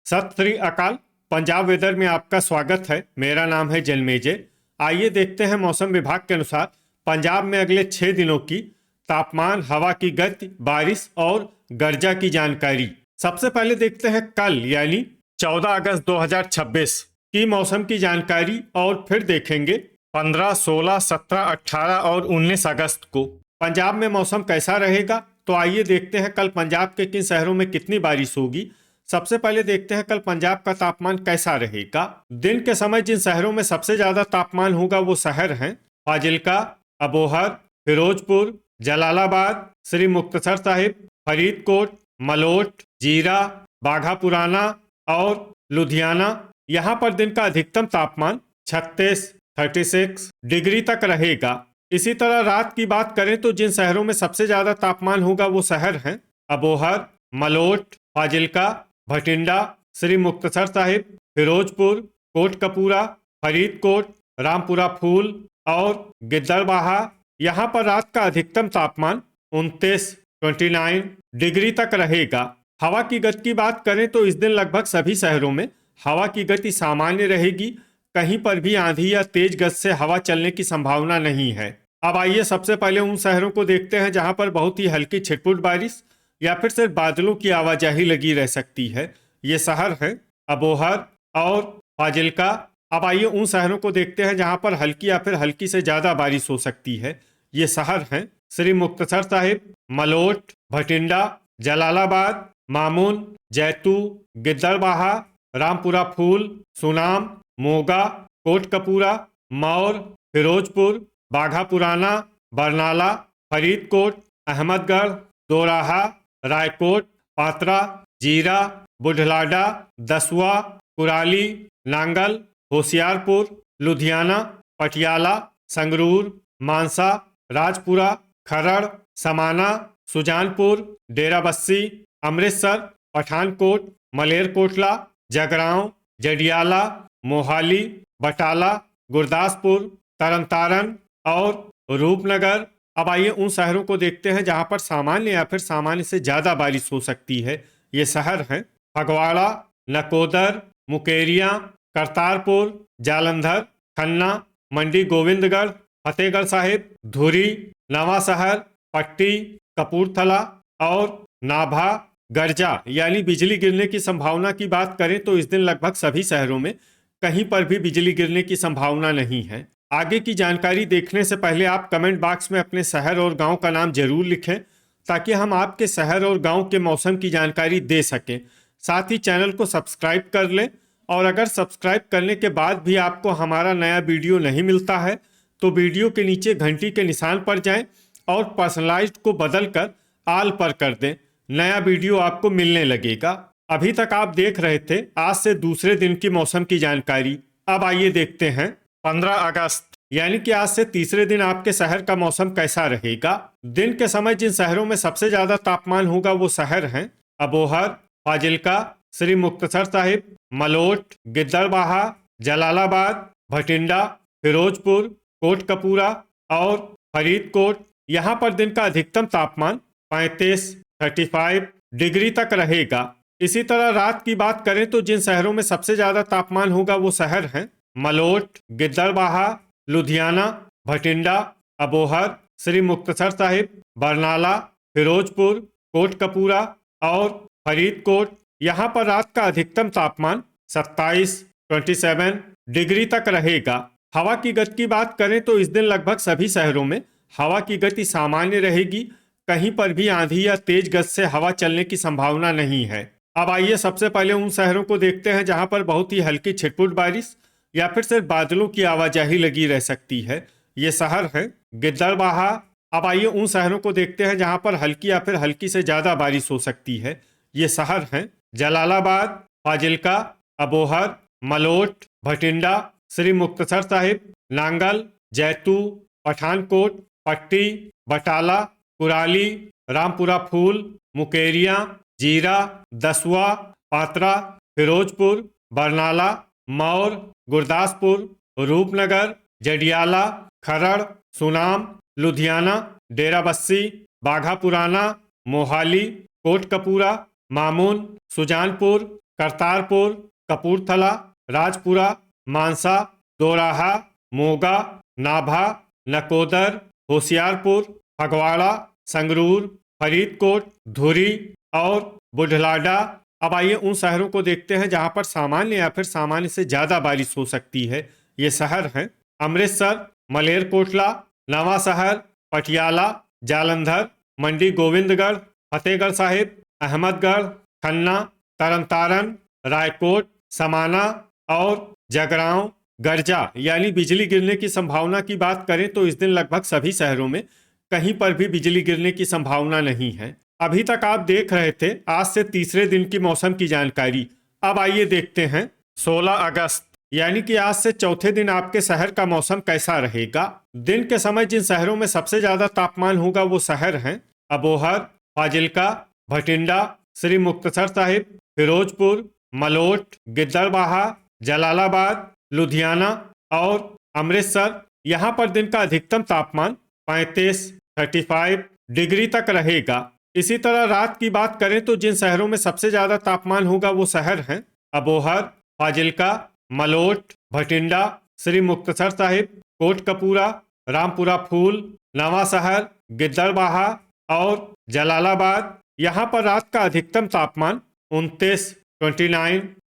सत श्री अकाल। पंजाब वेदर में आपका स्वागत है। मेरा नाम है जन्मेजय। आइए देखते हैं मौसम विभाग के अनुसार पंजाब में अगले 6 दिनों की तापमान, हवा की गति, बारिश और गर्जा की जानकारी। सबसे पहले देखते हैं कल यानी 14 अगस्त 2026 की मौसम की जानकारी और फिर देखेंगे 15, 16, 17, 18 और 19 अगस्त को पंजाब में मौसम कैसा रहेगा। तो आइए देखते हैं कल पंजाब के किन शहरों में कितनी बारिश होगी। सबसे पहले देखते हैं कल पंजाब का तापमान कैसा रहेगा। दिन के समय जिन शहरों में सबसे ज्यादा तापमान होगा वो शहर हैं फाजिल्का, अबोहर, फिरोजपुर, जलालाबाद, श्री मुक्तसर साहिब, फरीदकोट, मलोट, जीरा, बाघा पुराना और लुधियाना। यहाँ पर दिन का अधिकतम तापमान 36 डिग्री तक रहेगा। इसी तरह रात की बात करें तो जिन शहरों में सबसे ज्यादा तापमान होगा वो शहर हैं अबोहर, मलोट, फाजिल्का, भटिंडा, श्री मुक्तसर साहिब, फिरोजपुर, कोटकपूरा, फरीदकोट, रामपुरा फूल और गिद्दड़बाहा। यहाँ पर रात का अधिकतम तापमान 29 डिग्री तक रहेगा। हवा की गति की बात करें तो इस दिन लगभग सभी शहरों में हवा की गति सामान्य रहेगी। कहीं पर भी आंधी या तेज गति से हवा चलने की संभावना नहीं है। अब आइए सबसे पहले उन शहरों को देखते हैं जहां पर बहुत ही हल्की छिटपुट बारिश या फिर सिर्फ बादलों की आवाजाही लगी रह सकती है। ये शहर हैं अबोहर और फाजिल्का। अब आइए उन शहरों को देखते हैं जहां पर हल्की या फिर हल्की से ज्यादा बारिश हो सकती है। ये शहर हैं श्री मुक्तसर साहिब, मलोट, भटिंडा, जलालाबाद, मामून, जैतू, गिद्दड़बाहा, रामपुरा फूल, सुनाम, मोगा, कोटकपूरा, मौर, फिरोजपुर, बाघा पुराना, बरनाला, फरीदकोट, अहमदगढ़, दोराहा, रायकोट, पात्रा, जीरा, बुढ़लाडा, दसुआ, कुराली, नांगल, होशियारपुर, लुधियाना, पटियाला, संगरूर, मानसा, राजपुरा, खरड़, समाना, सुजानपुर, डेराबस्सी, अमृतसर, पठानकोट, मलेरकोटला, जगरांव, जडियाला, मोहाली, बटाला, गुरदासपुर, तरनतारन और रूपनगर। अब आइए उन शहरों को देखते हैं जहां पर सामान्य या फिर सामान्य से ज्यादा बारिश हो सकती है। ये शहर हैं फगवाड़ा, नकोदर, मुकेरिया, करतारपुर, जालंधर, खन्ना, मंडी गोविंदगढ़, फतेहगढ़ साहिब, धुरी, नवा शहर, पट्टी, कपूरथला और नाभा। गर्जा यानी बिजली गिरने की संभावना की बात करें तो इस दिन लगभग सभी शहरों में कहीं पर भी बिजली गिरने की संभावना नहीं है। आगे की जानकारी देखने से पहले आप कमेंट बॉक्स में अपने शहर और गांव का नाम जरूर लिखें ताकि हम आपके शहर और गांव के मौसम की जानकारी दे सकें। साथ ही चैनल को सब्सक्राइब कर लें और अगर सब्सक्राइब करने के बाद भी आपको हमारा नया वीडियो नहीं मिलता है तो वीडियो के नीचे घंटी के निशान पर जाएं और पर्सनलाइज्ड को बदलकर आल पर कर दें। नया वीडियो आपको मिलने लगेगा। अभी तक आप देख रहे थे आज से दूसरे दिन की मौसम की जानकारी। अब आइए देखते हैं 15 अगस्त यानी कि आज से तीसरे दिन आपके शहर का मौसम कैसा रहेगा। दिन के समय जिन शहरों में सबसे ज्यादा तापमान होगा वो शहर हैं अबोहर, फाजिल्का, श्री मुक्तसर साहिब, मलोट, गिद्दड़बाहा, जलालाबाद, भटिंडा, फिरोजपुर, कोटकपूरा और फरीदकोट। यहाँ पर दिन का अधिकतम तापमान 35 डिग्री तक रहेगा। इसी तरह रात की बात करें तो जिन शहरों में सबसे ज्यादा तापमान होगा वो शहर हैं मलोट, गिद्दड़बाहा, लुधियाना, भटिंडा, अबोहर, श्री मुक्तसर साहिब, बरनाला, फिरोजपुर, कोटकपूरा और फरीदकोट। यहाँ पर रात का अधिकतम तापमान 27 डिग्री तक रहेगा। हवा की गति की बात करें तो इस दिन लगभग सभी शहरों में हवा की गति सामान्य रहेगी। कहीं पर भी आंधी या तेज गति से हवा चलने की संभावना नहीं है। अब आइए सबसे पहले उन शहरों को देखते हैं जहां पर बहुत ही हल्की छिटपुट बारिश या फिर सिर्फ बादलों की आवाजाही लगी रह सकती है। ये शहर हैं गिद्दड़बाहा। अब आइए उन शहरों को देखते हैं जहां पर हल्की या फिर हल्की से ज्यादा बारिश हो सकती है। ये शहर हैं जलालाबाद, फाजिल्का, अबोहर, मलोट, भटिंडा, श्री मुक्तसर साहिब, नांगल, जैतू, पठानकोट, पट्टी, बटाला, कुराली, रामपुरा फूल, मुकेरिया, जीरा, दसुआ, पात्रा, फिरोजपुर, बरनाला, मौर, गुरदासपुर, रूपनगर, जडियाला, खरड़, सुनाम, लुधियाना, डेराबस्सी, बाघा पुराना, मोहाली, कोटकपूरा, मामून, सुजानपुर, करतारपुर, कपूरथला, राजपुरा, मानसा, दोराहा, मोगा, नाभा, नकोदर, होशियारपुर, फगवाड़ा, संगरूर, फरीदकोट, धुरी और बुढलाडा। अब आइए उन शहरों को देखते हैं जहां पर सामान्य या फिर सामान्य से ज्यादा बारिश हो सकती है। ये शहर हैं अमृतसर, मलेरकोटला, नवा शहर, पटियाला, जालंधर, मंडी गोविंदगढ़, फतेहगढ़ साहिब, अहमदगढ़, खन्ना, तरनतारन, रायकोट, समाना और जगरांव। गर्जा यानी बिजली गिरने की संभावना की बात करें तो इस दिन लगभग सभी शहरों में कहीं पर भी बिजली गिरने की संभावना नहीं है। अभी तक आप देख रहे थे आज से तीसरे दिन की मौसम की जानकारी। अब आइए देखते हैं 16 अगस्त यानी कि आज से चौथे दिन आपके शहर का मौसम कैसा रहेगा। दिन के समय जिन शहरों में सबसे ज्यादा तापमान होगा वो शहर हैं अबोहर, फाजिल्का, भटिंडा, श्री मुक्तसर साहिब, फिरोजपुर, मलोट, गिद्दड़बाहा, जलालाबाद, लुधियाना और अमृतसर। यहाँ पर दिन का अधिकतम तापमान 35 डिग्री तक रहेगा। इसी तरह रात की बात करें तो जिन शहरों में सबसे ज्यादा तापमान होगा वो शहर हैं अबोहर, फाजिल्का, मलोट, भटिंडा, श्री मुक्तसर साहिब, कोटकपूरा, रामपुरा फूल, नवा शहर, गिद्दड़बाहा और जलालाबाद। यहाँ पर रात का अधिकतम तापमान 29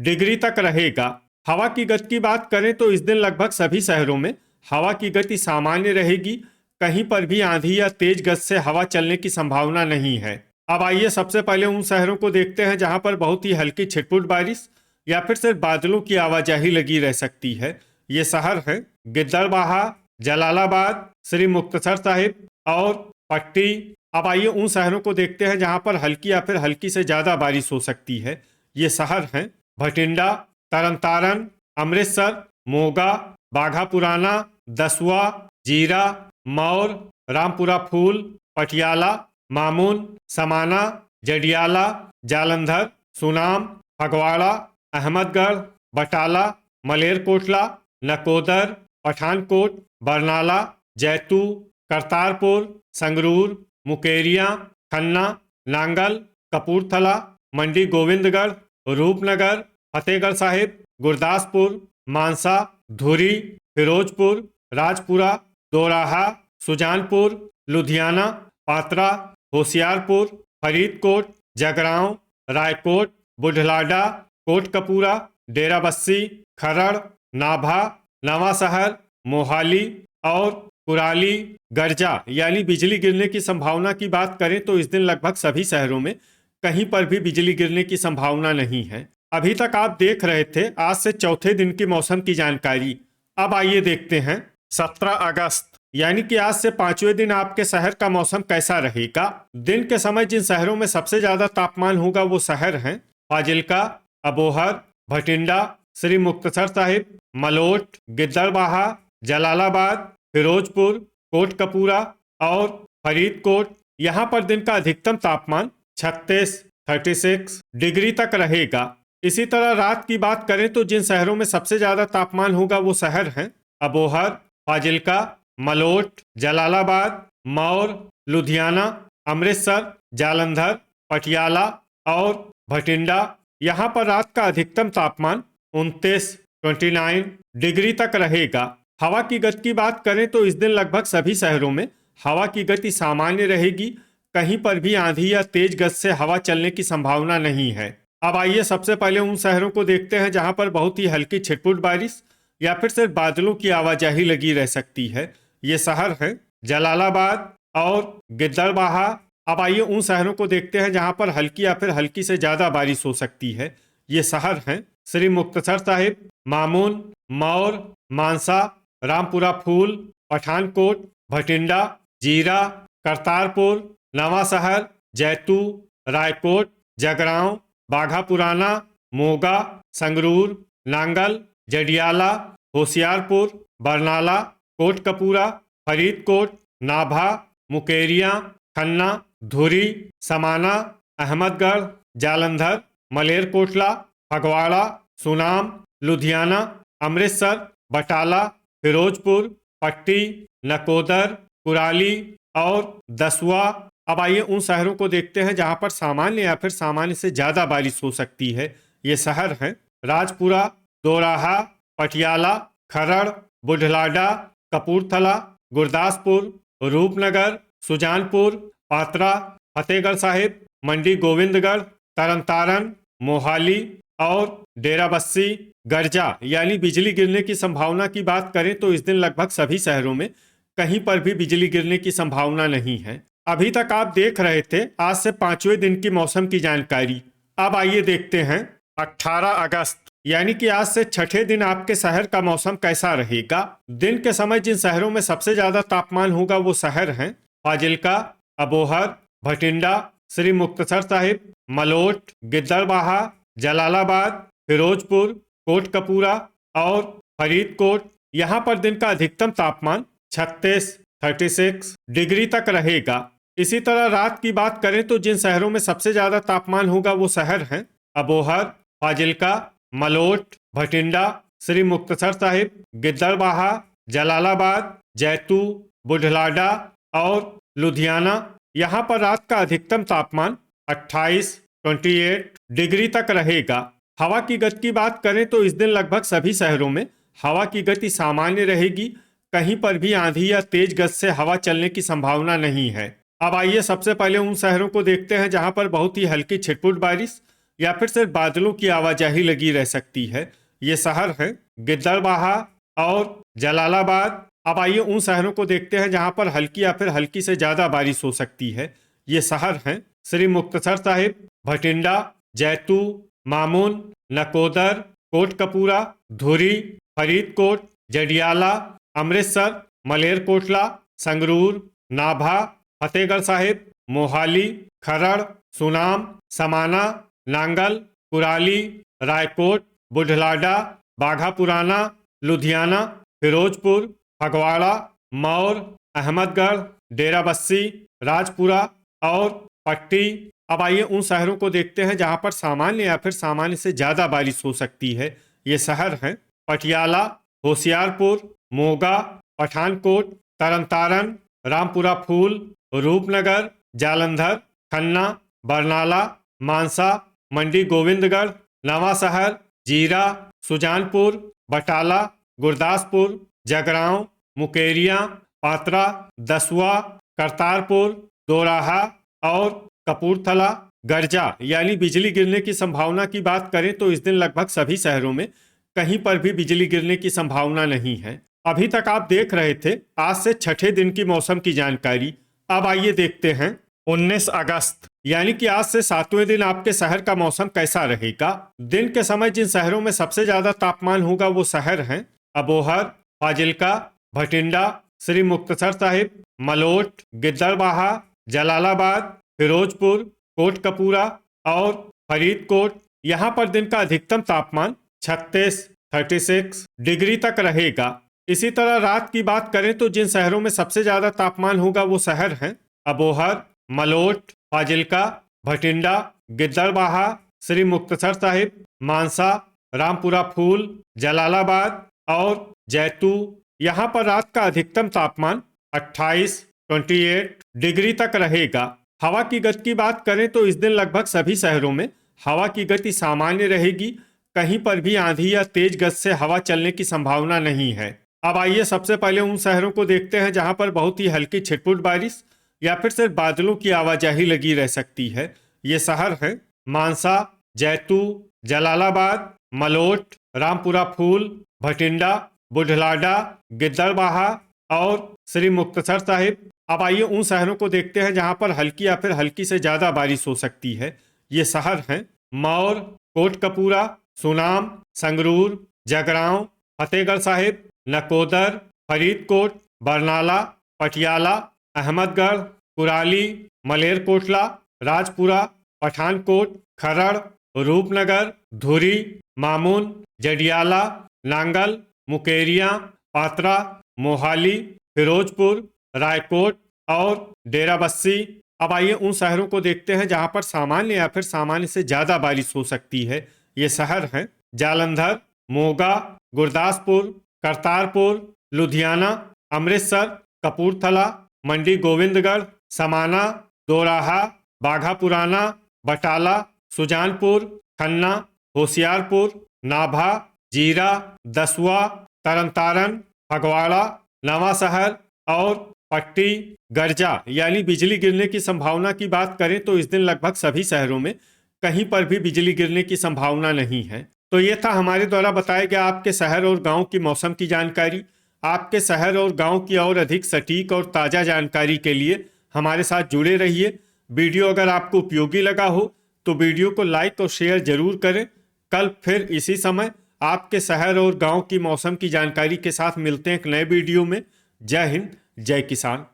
डिग्री तक रहेगा। हवा की गति की बात करें तो इस दिन लगभग सभी शहरों में हवा की गति सामान्य रहेगी। कहीं पर भी आंधी या तेज गति से हवा चलने की संभावना नहीं है। अब आइए सबसे पहले उन शहरों को देखते हैं जहां पर बहुत ही हल्की छिटपुट बारिश या फिर सिर्फ बादलों की आवाजाही लगी रह सकती है। ये शहर हैं गिद्दड़बाहा, जलालाबाद, श्री मुक्तसर साहिब और पट्टी। अब आइए उन शहरों को देखते हैं जहां पर हल्की या फिर हल्की से ज्यादा बारिश हो सकती है। ये शहर हैं भटिंडा, तरनतारन, अमृतसर, मोगा, बाघा पुराना, दसुआ, जीरा, मौर, रामपुरा फूल, पटियाला, मामून, समाना, जडियाला, जालंधर, सुनाम, फगवाड़ा, अहमदगढ़, बटाला, मलेरकोटला, नकोदर, पठानकोट, बरनाला, जैतू, करतारपुर, संगरूर, मुकेरिया, खन्ना, नांगल, कपूरथला, मंडी गोविंदगढ़, रूपनगर, फतेहगढ़ साहिब, गुरदासपुर, मानसा, धुरी, फिरोजपुर, राजपुरा, दोराहा, सुजानपुर, लुधियाना, पात्रा, होशियारपुर, फरीदकोट, जगरांव, रायकोट, बुढलाडा, कोटकपूरा, डेराबस्सी, खरड़, नाभा, नवा शहर, मोहाली और कुराली। गर्जा यानी बिजली गिरने की संभावना की बात करें तो इस दिन लगभग सभी शहरों में कहीं पर भी बिजली गिरने की संभावना नहीं है। अभी तक आप देख रहे थे आज से चौथे दिन की मौसम की जानकारी। अब आइए देखते हैं 17 अगस्त यानी कि आज से पांचवें दिन आपके शहर का मौसम कैसा रहेगा। दिन के समय जिन शहरों में सबसे ज्यादा तापमान होगा वो शहर हैं फाजिल्का, अबोहर, भटिंडा, श्री मुक्तसर साहिब, मलोट, गिद्दड़बाहा, जलालाबाद, फिरोजपुर, कोटकपूरा और फरीदकोट। यहाँ पर दिन का अधिकतम तापमान 36 डिग्री तक रहेगा। इसी तरह रात की बात करें तो जिन शहरों में सबसे ज्यादा तापमान होगा वो शहर हैं अबोहर, फाजिल्का, मलोट, जलालाबाद, मौर, लुधियाना, अमृतसर, जालंधर, पटियाला और भटिंडा। यहाँ पर रात का अधिकतम तापमान 29 डिग्री तक रहेगा। हवा की गति की बात करें तो इस दिन लगभग सभी शहरों में हवा की गति सामान्य रहेगी। कहीं पर भी आंधी या तेज गति से हवा चलने की संभावना नहीं है। अब आइए सबसे पहले उन शहरों को देखते हैं जहां पर बहुत ही हल्की छिटपुट बारिश या फिर सिर्फ बादलों की आवाजाही लगी रह सकती है। ये शहर हैं जलालाबाद और गिद्दड़बाहा। अब आइए उन शहरों को देखते हैं जहां पर हल्की या फिर हल्की से ज्यादा बारिश हो सकती है। ये शहर हैं श्री मुक्तसर साहिब, मामून, मौर, मानसा, रामपुरा फूल, पठानकोट, भटिंडा, जीरा, करतारपुर, नवा शहर, जैतू, रायकोट, जगरांव, बाघा पुराना, मोगा, संगरूर, नांगल, जडियाला, होशियारपुर, बरनाला, कोटकपूरा, फरीदकोट, नाभा, मुकेरिया, खन्ना, धुरी, समाना, अहमदगढ़, जालंधर, मलेरकोटला, फगवाड़ा, सुनाम, लुधियाना, अमृतसर, बटाला, फिरोजपुर, पट्टी, नकोदर, कुराली और दसुआ। अब आइए उन शहरों को देखते हैं जहां पर सामान्य या फिर सामान्य से ज्यादा बारिश हो सकती है। ये शहर हैं राजपुरा, दोराहा, पटियाला, खरड़, बुढलाडा, कपूरथला, गुरदासपुर, रूपनगर, सुजानपुर, पात्रा, फतेहगढ़ साहिब, मंडी गोविंदगढ़, तरनतारन, मोहाली और डेराबस्सी। गर्जा यानी बिजली गिरने की संभावना की बात करें तो इस दिन लगभग सभी शहरों में कहीं पर भी बिजली गिरने की संभावना नहीं है। अभी तक आप देख रहे थे आज से 5वें दिन की मौसम की जानकारी। अब आइए देखते हैं 18 अगस्त यानी कि आज से छठे दिन आपके शहर का मौसम कैसा रहेगा। दिन के समय जिन शहरों में सबसे ज्यादा तापमान होगा वो शहर हैं फाजिल्का, अबोहर, भटिंडा, श्री मुक्तसर साहिब, मलोट, गिद्दड़बाहा, जलालाबाद, फिरोजपुर, कोटकपूरा और फरीदकोट। यहाँ पर दिन का अधिकतम तापमान 36 डिग्री तक रहेगा। इसी तरह रात की बात करें तो जिन शहरों में सबसे ज्यादा तापमान होगा वो शहर हैं अबोहर, फाजिल्का, मलोट, भटिंडा, श्री मुक्तसर साहिब, गिद्दड़बाहा, जलालाबाद, जैतू, बुढलाडा और लुधियाना। यहाँ पर रात का अधिकतम तापमान 28 डिग्री तक रहेगा। हवा की गति की बात करें तो इस दिन लगभग सभी शहरों में हवा की गति सामान्य रहेगी। कहीं पर भी आंधी या तेज गति से हवा चलने की संभावना नहीं है। अब आइए सबसे पहले उन शहरों को देखते हैं जहां पर बहुत ही हल्की छिटपुट बारिश या फिर सिर्फ बादलों की आवाजाही लगी रह सकती है। ये शहर हैं गिद्दड़बाहा और जलालाबाद। अब आइए उन शहरों को देखते हैं जहां पर हल्की या फिर हल्की से ज्यादा बारिश हो सकती है। ये शहर हैं श्री मुक्तसर साहिब, भटिंडा, जैतू, मामून, नकोदर, कोटकपूरा, धुरी, फरीदकोट, जडियाला, अमृतसर, मलेरकोटला, संगरूर, नाभा, फतेहगढ़ साहिब, मोहाली, खरड़, सुनाम, समाना, नांगल, कुराली, रायकोट, बुढलाडा, बाघा पुराना, लुधियाना, फिरोजपुर, फगवाड़ा, मौर, अहमदगढ़, डेराबस्सी, राजपुरा और पट्टी। अब आइए उन शहरों को देखते हैं जहां पर सामान्य या फिर सामान्य से ज्यादा बारिश हो सकती है। ये शहर हैं पटियाला, होशियारपुर, मोगा, पठानकोट, तरनतारन, रामपुरा फूल, रूपनगर, जालंधर, खन्ना, बरनाला, मानसा, मंडी गोविंदगढ़, नवा शहर, जीरा, सुजानपुर, बटाला, गुरदासपुर, जगरांव, मुकेरिया, पात्रा, दसुआ, करतारपुर, दोराहा और कपूरथला। गर्जा यानी बिजली गिरने की संभावना की बात करें तो इस दिन लगभग सभी शहरों में कहीं पर भी बिजली गिरने की संभावना नहीं है। अभी तक आप देख रहे थे आज से छठे दिन की मौसम की जानकारी। अब आइए देखते हैं 19 अगस्त यानी कि आज से 7वें दिन आपके शहर का मौसम कैसा रहेगा। दिन के समय जिन शहरों में सबसे ज्यादा तापमान होगा वो शहर हैं अबोहर, फाजिल्का, भटिंडा, श्री मुक्तसर साहिब, मलोट, गिद्दड़बाहा, जलालाबाद, फिरोजपुर, कोटकपूरा और फरीदकोट। यहाँ पर दिन का अधिकतम तापमान 36 डिग्री तक रहेगा। इसी तरह रात की बात करें तो जिन शहरों में सबसे ज्यादा तापमान होगा वो शहर हैं अबोहर, मलोट, फाजिल्का, भटिंडा, गिद्दड़बाहा, श्री मुक्तसर साहिब, मानसा, रामपुरा फूल, जलालाबाद और जैतू। यहाँ पर रात का अधिकतम तापमान 28 डिग्री तक रहेगा। हवा की गति की बात करें तो इस दिन लगभग सभी शहरों में हवा की गति सामान्य रहेगी। कहीं पर भी आंधी या तेज गति से हवा चलने की संभावना नहीं है। अब आइए सबसे पहले उन शहरों को देखते हैं जहां पर बहुत ही हल्की छिटपुट बारिश या फिर सिर्फ बादलों की आवाजाही लगी रह सकती है। ये शहर हैं मानसा, जैतू, जलालाबाद, मलोट, रामपुरा फूल, भटिंडा, बुढलाडा, गिद्दड़बाहा और श्री मुक्तसर साहिब। अब आइए उन शहरों को देखते हैं जहां पर हल्की या फिर हल्की से ज्यादा बारिश हो सकती है। ये शहर हैं मौर, कोटकपूरा, सुनाम, संगरूर, जगरांव, फतेहगढ़ साहिब, नकोदर, फरीदकोट, बरनाला, पटियाला, अहमदगढ़, कुराली, मलेरकोटला, राजपुरा, पठानकोट, खरड़, रूपनगर, धुरी, मामून, जडियाला, नांगल, मुकेरिया, पात्रा, मोहाली, फिरोजपुर, रायकोट और डेराबस्सी। अब आइए उन शहरों को देखते हैं जहां पर सामान्य या फिर सामान्य से ज्यादा बारिश हो सकती है। ये शहर हैं जालंधर, मोगा, गुरदासपुर, करतारपुर, लुधियाना, अमृतसर, कपूरथला, मंडी गोविंदगढ़, समाना, दोराहा, बाघा पुराना, बटाला, सुजानपुर, खन्ना, होशियारपुर, नाभा, जीरा, दसुआ, तरनतारन, फगवाड़ा, नवांशहर और पट्टी, गर्जा यानी बिजली गिरने की संभावना की बात करें तो इस दिन लगभग सभी शहरों में कहीं पर भी बिजली गिरने की संभावना नहीं है। तो ये था हमारे द्वारा बताया गया आपके शहर और गांव की मौसम की जानकारी। आपके शहर और गांव की और अधिक सटीक और ताज़ा जानकारी के लिए हमारे साथ जुड़े रहिए। वीडियो अगर आपको उपयोगी लगा हो तो वीडियो को लाइक और शेयर जरूर करें। कल फिर इसी समय आपके शहर और गांव की मौसम की जानकारी के साथ मिलते हैं एक नए वीडियो में। जय हिंद, जय किसान।